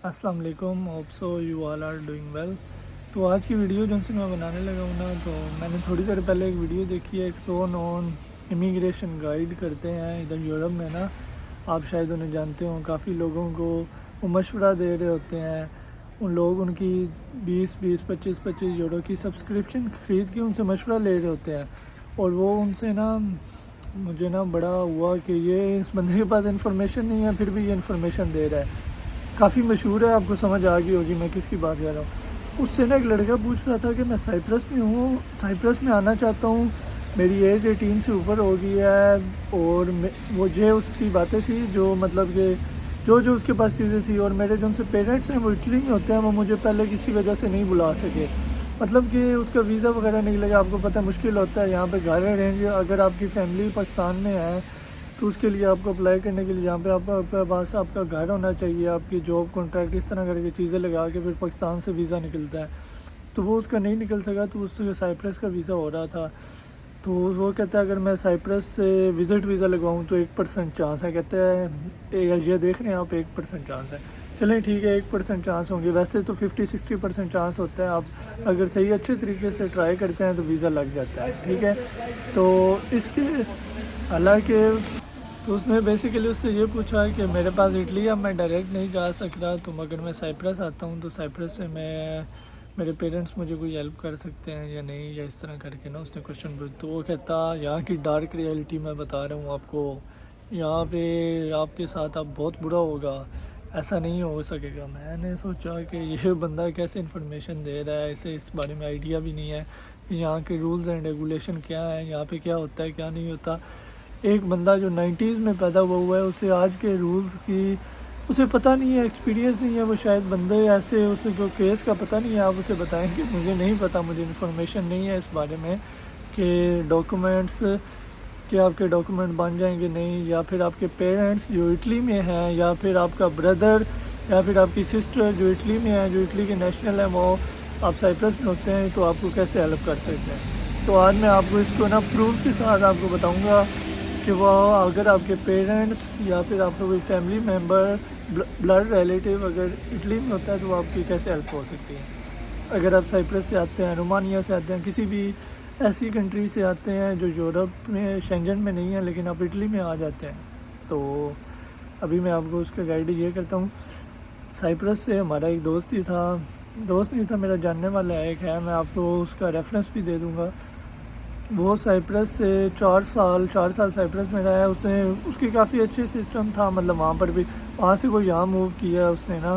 السلام علیکم، hope so you all are doing well. تو آج کی ویڈیو جو سے میں بنانے لگا ہوں نا، تو میں نے تھوڑی دیر پہلے ایک ویڈیو دیکھی ہے، ایک سو نون امیگریشن گائیڈ کرتے ہیں ادھر یورپ میں نا، آپ شاید انہیں جانتے ہوں۔ کافی لوگوں کو وہ مشورہ دے رہے ہوتے ہیں، ان لوگ ان کی 20-25 یورو کی سبسکرپشن خرید کے ان سے مشورہ لے رہے ہوتے ہیں، اور وہ ان سے نا مجھے نا بڑا ہوا کہ یہ اس بندے کے پاس انفارمیشن نہیں ہے، پھر بھی یہ انفارمیشن دے رہا ہے۔ کافی مشہور ہے، آپ کو سمجھ آ گئی ہوگی میں کس کی بات کر رہا ہوں۔ اس سے نا ایک لڑکا پوچھ رہا تھا کہ میں سائپرس میں ہوں، سائپرس میں آنا چاہتا ہوں، میری ایج 18 سے اوپر ہو گئی ہے، اور مجھے اس کی باتیں تھی جو مطلب کہ جو اس کے پاس چیزیں تھیں، اور میرے جو ان سے پیرنٹس ہیں وہ اٹلی میں ہوتے ہیں، وہ مجھے پہلے کسی وجہ سے نہیں بلا سکے، مطلب کہ اس کا ویزا وغیرہ نکلے گا، آپ کو پتہ مشکل ہوتا ہے یہاں پہ گھر ارینج، اگر آپ کی فیملی پاکستان میں ہے تو اس کے لیے آپ کو اپلائی کرنے کے لیے یہاں پہ آپ کے پاس آپ کا گھر ہونا چاہیے، آپ کی جاب کانٹریکٹ اس طرح کر کے چیزیں لگا کے پھر پاکستان سے ویزا نکلتا ہے، تو وہ اس کا نہیں نکل سکا، تو اس سے سائپرس کا ویزا ہو رہا تھا، تو وہ کہتا ہے اگر میں سائپرس سے وزٹ ویزا لگواؤں تو 1% چانس ہے، کہتے ہیں یہ دیکھ رہے ہیں آپ 1% چانس ہے، چلیں ٹھیک ہے 1% چانس ہوں گے، ویسے تو 50-60% چانس ہوتا ہے، آپ اگر صحیح اچھے طریقے سے ٹرائی کرتے ہیں تو ویزا لگ جاتا ہے، ٹھیک ہے۔ تو اس کے حالانکہ تو اس نے بیسیکلی اس سے یہ پوچھا کہ میرے پاس اٹلی اب میں ڈائریکٹ نہیں جا سکتا، تو مگر میں سائپرس آتا ہوں تو سائپرس سے میرے پیرنٹس مجھے کوئی ہیلپ کر سکتے ہیں یا نہیں، یا اس طرح کر کے نا اس نے کوشچن پوچھا، تو وہ کہتا یہاں کی ڈارک ریئلٹی میں بتا رہا ہوں آپ کو، یہاں پہ آپ کے ساتھ اب بہت برا ہوگا، ایسا نہیں ہو سکے گا۔ میں نے سوچا کہ یہ بندہ کیسے انفارمیشن دے رہا ہے، اسے اس بارے میں آئیڈیا بھی نہیں ہے کہ یہاں کے رولز اینڈ ریگولیشن کیا ہیں، یہاں پہ کیا ہوتا ہے کیا نہیں ہوتا۔ ایک بندہ جو 90s میں پیدا ہوا ہے، اسے آج کے رولز کی اسے پتہ نہیں ہے، ایکسپیرینس نہیں ہے، وہ شاید بندے ایسے اسے کو کیس کا پتہ نہیں ہے، آپ اسے بتائیں کہ مجھے نہیں پتہ، مجھے انفارمیشن نہیں ہے اس بارے میں کہ ڈاکومنٹس کہ آپ کے ڈاکومنٹ بن جائیں گے نہیں، یا پھر آپ کے پیرنٹس جو اٹلی میں ہیں، یا پھر آپ کا بردر یا پھر آپ کی سسٹر جو اٹلی میں ہے، جو اٹلی کے نیشنل ہیں، وہ آپ سائپرس میں ہوتے ہیں تو آپ کو کیسے ہیلپ کر سکتے ہیں۔ تو آج میں آپ کو اس کو نا پروف کے ساتھ آپ کو بتاؤں گا کہ وہ اگر آپ کے پیرنٹس یا پھر آپ کا کوئی فیملی ممبر بلڈ ریلیٹیو اگر اٹلی میں ہوتا ہے تو آپ کی کیسے ہیلپ ہو سکتی ہے۔ اگر آپ سائپرس سے آتے ہیں، رومانیہ سے آتے ہیں، کسی بھی ایسی کنٹری سے آتے ہیں جو یورپ میں شینجن میں نہیں ہے لیکن آپ اٹلی میں آ جاتے ہیں، تو ابھی میں آپ کو اس کا گائیڈ یہ کرتا ہوں۔ سائپرس سے ہمارا ایک دوست نہیں تھا، میرا جاننے والا ایک ہے، میں آپ کو اس کا ریفرنس بھی دے دوں گا۔ وہ سائپرس سے 4 سال سائپرس میں رہا ہے، اس کی کافی اچھی سسٹم تھا، مطلب وہاں پر بھی، وہاں سے وہ یہاں موو کیا اس نے نا،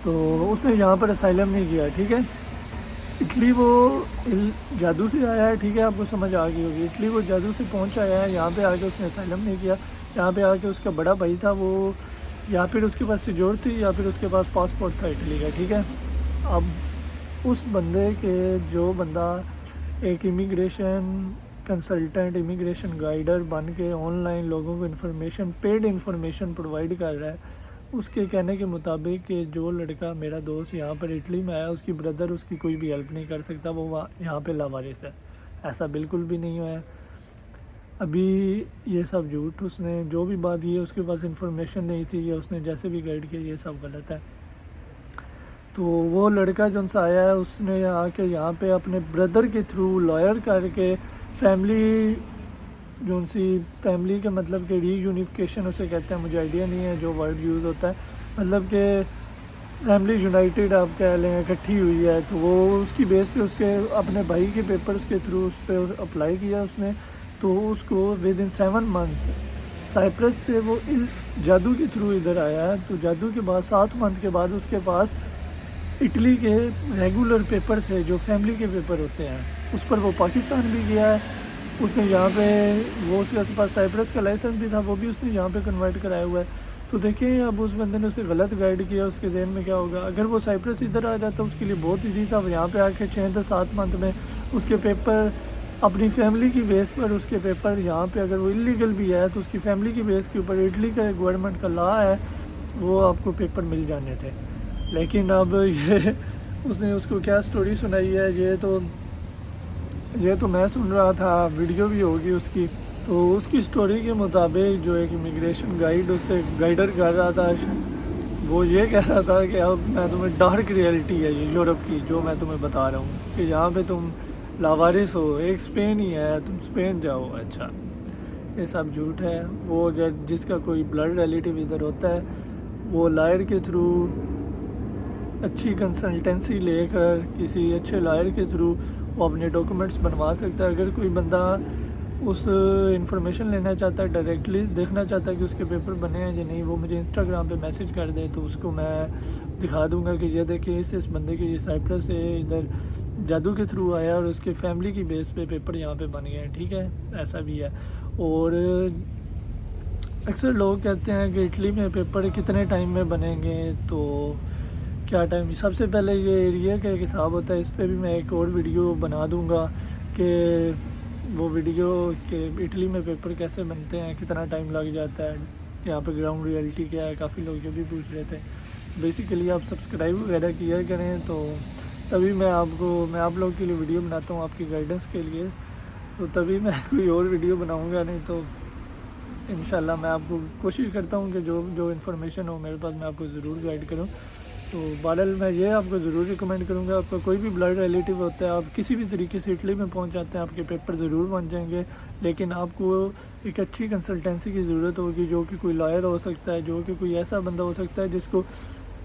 تو اس نے یہاں پر اسائلم نہیں کیا، ٹھیک ہے۔ اٹلی وہ جادو سے آیا ہے، ٹھیک ہے، آپ کو سمجھ آ گئی ہوگی، اٹلی وہ جادو سے پہنچ آیا ہے، یہاں پہ آ کے اس نے اسائلم نہیں کیا، یہاں پہ آ کے اس کا بڑا بھائی تھا، وہ یا پھر اس کے پاس سیجور تھی یا پھر اس کے پاس پاسپورٹ تھا اٹلی کا، ٹھیک ہے۔ اب اس بندے کے جو بندہ ایک امیگریشن کنسلٹنٹ، امیگریشن گائیڈر بن کے آن لائن لوگوں کو انفارمیشن، پیڈ انفارمیشن پرووائڈ کر رہا ہے، اس کے کہنے کے مطابق کہ جو لڑکا میرا دوست یہاں پر اٹلی میں آیا، اس کی بردر اس کی کوئی بھی ہیلپ نہیں کر سکتا، وہ یہاں پہ لاوارث ہے، ایسا بالکل بھی نہیں ہوا ہے۔ ابھی یہ سب جھوٹ، اس نے جو بھی بات کی ہے اس کے پاس انفارمیشن نہیں تھی، یا اس نے جیسے بھی گائیڈ کیا، یہ سب غلط ہے۔ تو وہ لڑکا جو ان سے آیا ہے، اس نے آ کے یہاں پہ اپنے بردر کے تھرو لائر کر کے فیملی جو ان سی فیملی کے مطلب کہ ری یونیفیکیشن اسے کہتے ہیں، مجھے آئیڈیا نہیں ہے جو ورڈ یوز ہوتا ہے، مطلب کہ فیملی یونائٹیڈ آپ کہہ لیں، اکٹھی ہوئی ہے، تو وہ اس کی بیس پہ اس کے اپنے بھائی کے پیپرز کے تھرو اس پہ اپلائی کیا اس نے، تو اس کو ود ان 7 months سائپرس سے وہ جادو کے تھرو ادھر آیا ہے، تو جادو کے بعد 7 month کے بعد اس کے پاس اٹلی کے ریگولر پیپر تھے جو فیملی کے پیپر ہوتے ہیں، اس پر وہ پاکستان بھی گیا ہے، اس نے یہاں پہ وہ اس کے پاس سائپرس کا لائسنس بھی تھا، وہ بھی اس نے یہاں پہ کنورٹ کرایا ہوا ہے۔ تو دیکھیں اب اس بندے نے اسے غلط گائیڈ کیا، اس کے ذہن میں کیا ہوگا، اگر وہ سائپرس ادھر آ جاتا اس کے لیے بہت ایزی تھا، وہ یہاں پہ آ کے 6 سے 7 month میں اس کے پیپر اپنی فیملی کی بیس پر، اس کے پیپر یہاں پہ اگر وہ انلیگل بھی ہے تو اس کی فیملی کی بیس کے اوپر اٹلی کا گورنمنٹ کا لا ہے، وہ آپ کو پیپر مل جانے تھے۔ لیکن اب یہ اس نے اس کو کیا سٹوری سنائی ہے، یہ تو میں سن رہا تھا، ویڈیو بھی ہوگی اس کی، تو اس کی سٹوری کے مطابق جو ایک امیگریشن گائیڈ اسے گائیڈر کر رہا تھا، وہ یہ کہہ رہا تھا کہ اب میں تمہیں ڈارک ریئلٹی ہے یہ یورپ کی جو میں تمہیں بتا رہا ہوں کہ یہاں پہ تم لاوارث ہو، ایک اسپین ہی ہے، تم اسپین جاؤ۔ اچھا، یہ سب جھوٹ ہے۔ وہ اگر جس کا کوئی بلڈ ریلیٹیو ادھر ہوتا ہے وہ لائر کے تھرو اچھی کنسلٹنسی لے کر کسی اچھے لائر کے تھرو وہ اپنے ڈاکومنٹس بنوا سکتا ہے۔ اگر کوئی بندہ اس انفارمیشن لینا چاہتا ہے، ڈائریکٹلی دیکھنا چاہتا ہے کہ اس کے پیپر بنے ہیں یا نہیں، وہ مجھے انسٹاگرام پہ میسج کر دے تو اس کو میں دکھا دوں گا کہ یہ دیکھیں اس بندے کے یہ سائپرس سے ادھر جادو کے تھرو آیا اور اس کے فیملی کی بیس پہ پیپر یہاں پہ بن گئے ہیں، ٹھیک ہے، ایسا بھی ہے۔ اور اکثر لوگ کہتے ہیں کہ اٹلی میں پیپر کتنے ٹائم میں بنیں گے، تو کیا ٹائم، سب سے پہلے یہ ایریا کا ایک حساب ہوتا ہے، اس پہ بھی میں ایک اور ویڈیو بنا دوں گا کہ وہ ویڈیو کہ اٹلی میں پیپر کیسے بنتے ہیں، کتنا ٹائم لگ جاتا ہے، یہاں پہ گراؤنڈ ریئلٹی کیا ہے، کافی لوگ یہ بھی پوچھ رہے تھے۔ بیسیکلی آپ سبسکرائب وغیرہ کیا کریں تو تبھی میں آپ لوگ کے لیے ویڈیو بناتا ہوں آپ کی گائیڈنس کے لیے، تو تبھی میں کوئی اور ویڈیو بناؤں گا، نہیں تو انشاءاللہ میں آپ کو کوشش کرتا ہوں کہ جو انفارمیشن ہو میرے پاس میں آپ کو ضرور گائیڈ کروں۔ تو بہرحال میں یہ آپ کو ضرور ریکمینڈ کروں گا، آپ کا کوئی بھی بلڈ ریلیٹیو ہوتا ہے، آپ کسی بھی طریقے سے اٹلی میں پہنچ جاتے ہیں، آپ کے پیپر ضرور بن جائیں گے، لیکن آپ کو ایک اچھی کنسلٹنسی کی ضرورت ہوگی، جو کہ کوئی لائر ہو سکتا ہے، جو کہ کوئی ایسا بندہ ہو سکتا ہے جس کو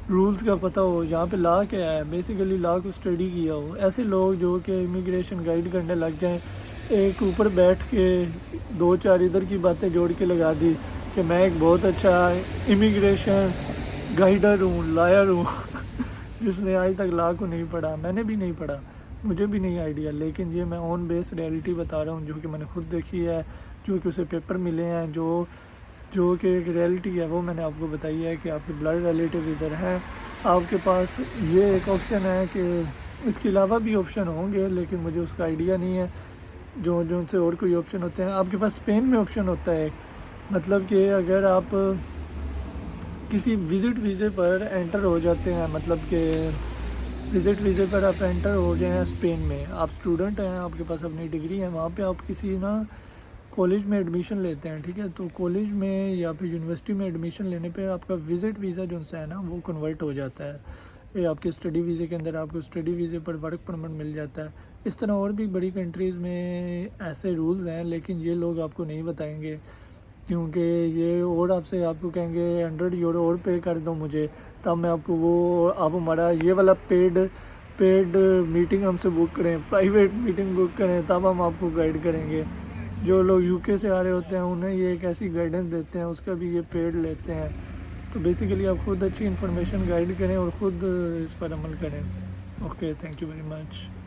رولز کا پتہ ہو، یہاں پہ لا کیا ہے، بیسیکلی لا کو اسٹڈی کیا ہو۔ ایسے لوگ جو کہ امیگریشن گائیڈ کرنے لگ جائیں، ایک اوپر بیٹھ کے 2-4 ادھر کی باتیں جوڑ کے لگا دی کہ میں ایک بہت اچھا امیگریشن گائیڈر ہوں، لائر ہوں جس نے آج تک لا کو نہیں پڑھا، میں نے بھی نہیں پڑھا، مجھے بھی نہیں آئیڈیا، لیکن یہ میں آن بیس ریئلٹی بتا رہا ہوں جو کہ میں نے خود دیکھی ہے، جو کہ اسے پیپر ملے ہیں، جو کہ ایک ریئلٹی ہے، وہ میں نے آپ کو بتائی ہے کہ آپ کے بلڈ ریلیٹیو ادھر ہیں، آپ کے پاس یہ ایک آپشن ہے کہ اس کے علاوہ بھی آپشن ہوں گے لیکن مجھے اس کا آئیڈیا نہیں ہے جو ان سے اور کوئی آپشن ہوتے ہیں۔ آپ کے پاس اسپین میں آپشن ہوتا ہے، مطلب کہ اگر آپ کسی وزٹ ویزے پر انٹر ہو جاتے ہیں، مطلب کہ وزٹ ویزے پر آپ انٹر ہو گئے ہیں اسپین میں، آپ اسٹوڈنٹ ہیں، آپ کے پاس اپنی ڈگری ہے، وہاں پہ آپ کسی کالج میں ایڈمیشن لیتے ہیں، ٹھیک ہے، تو کالج میں یا پھر یونیورسٹی میں ایڈمیشن لینے پہ آپ کا وزٹ ویزا جو ہے نا وہ کنورٹ ہو جاتا ہے، یہ آپ کے اسٹڈی ویزے کے اندر آپ کو اسٹڈی ویزے پر ورک پرمٹ مل جاتا ہے۔ اس طرح اور بھی بڑی کنٹریز میں ایسے رولز ہیں، لیکن یہ لوگ آپ کو نہیں بتائیں گے کیونکہ یہ اور آپ کو کہیں گے 100 یورو اور پے کر دو مجھے، تب میں آپ کو آپ ہمارا یہ والا پیڈ میٹنگ ہم سے بک کریں، پرائیویٹ میٹنگ بک کریں، تب ہم آپ کو گائیڈ کریں گے۔ جو لوگ UK سے آ رہے ہوتے ہیں انہیں یہ ایک ایسی گائیڈنس دیتے ہیں، اس کا بھی یہ پیڈ لیتے ہیں۔ تو بیسیکلی آپ خود اچھی انفارمیشن گائیڈ کریں اور خود اس پر عمل کریں۔ Okay, thank you very much.